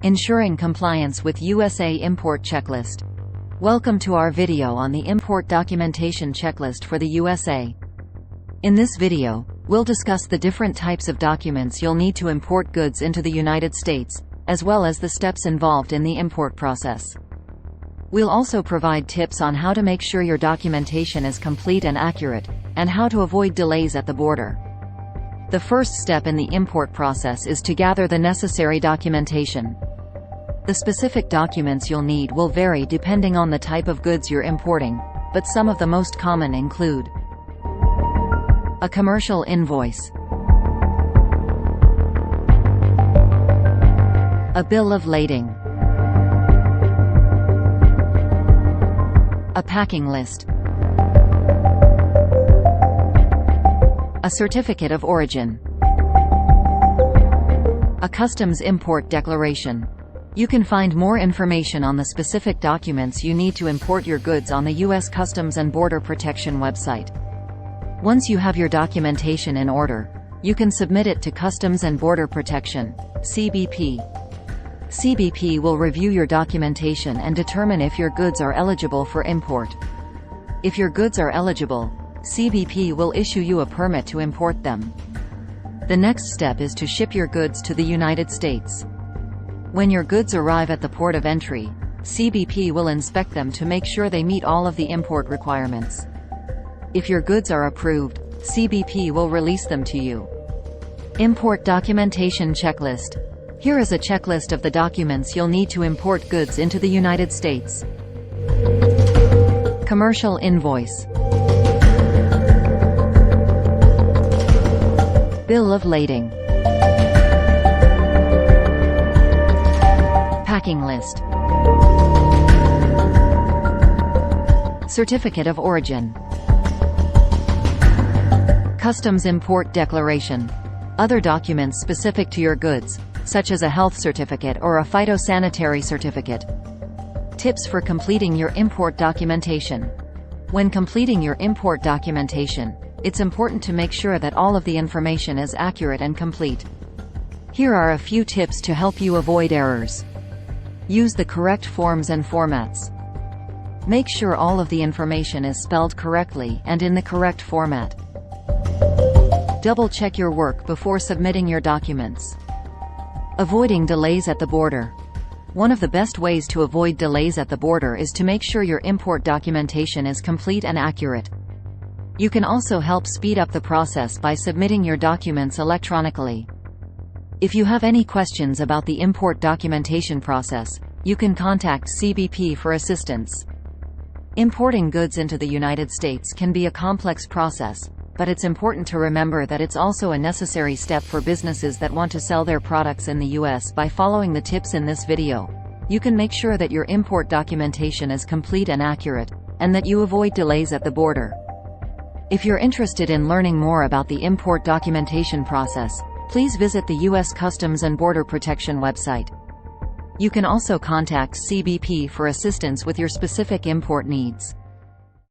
Ensuring compliance with USA Import Checklist. Welcome to our video on the Import Documentation Checklist for the USA. In this video, we'll discuss the different types of documents you'll need to import goods into the United States, as well as the steps involved in the import process. We'll also provide tips on how to make sure your documentation is complete and accurate, and how to avoid delays at the border. The first step in the import process is to gather the necessary documentation. The specific documents you'll need will vary depending on the type of goods you're importing, but some of the most common include a commercial invoice, a bill of lading, a packing list, a certificate of origin, a customs import declaration. You can find more information on the specific documents you need to import your goods on the U.S. Customs and Border Protection website. Once you have your documentation in order, you can submit it to Customs and Border Protection, CBP. CBP will review your documentation and determine if your goods are eligible for import. If your goods are eligible, CBP will issue you a permit to import them. The next step is to ship your goods to the United States. When your goods arrive at the port of entry, CBP will inspect them to make sure they meet all of the import requirements. If your goods are approved, CBP will release them to you. Import Documentation Checklist. Here is a checklist of the documents you'll need to import goods into the United States. Commercial invoice, bill of lading, packing list, certificate of origin, customs import declaration. Other documents specific to your goods, such as a health certificate or a phytosanitary certificate. Tips for completing your import documentation. When completing your import documentation, it's important to make sure that all of the information is accurate and complete. Here are a few tips to help you avoid errors. Use the correct forms and formats. Make sure all of the information is spelled correctly and in the correct format. Double-check your work before submitting your documents. Avoiding delays at the border. One of the best ways to avoid delays at the border is to make sure your import documentation is complete and accurate. You can also help speed up the process by submitting your documents electronically. If you have any questions about the import documentation process, you can contact CBP for assistance. Importing goods into the United States can be a complex process, but it's important to remember that it's also a necessary step for businesses that want to sell their products in the U.S. By following the tips in this video, you can make sure that your import documentation is complete and accurate, and that you avoid delays at the border. If you're interested in learning more about the import documentation process, please visit the U.S. Customs and Border Protection website. You can also contact CBP for assistance with your specific import needs.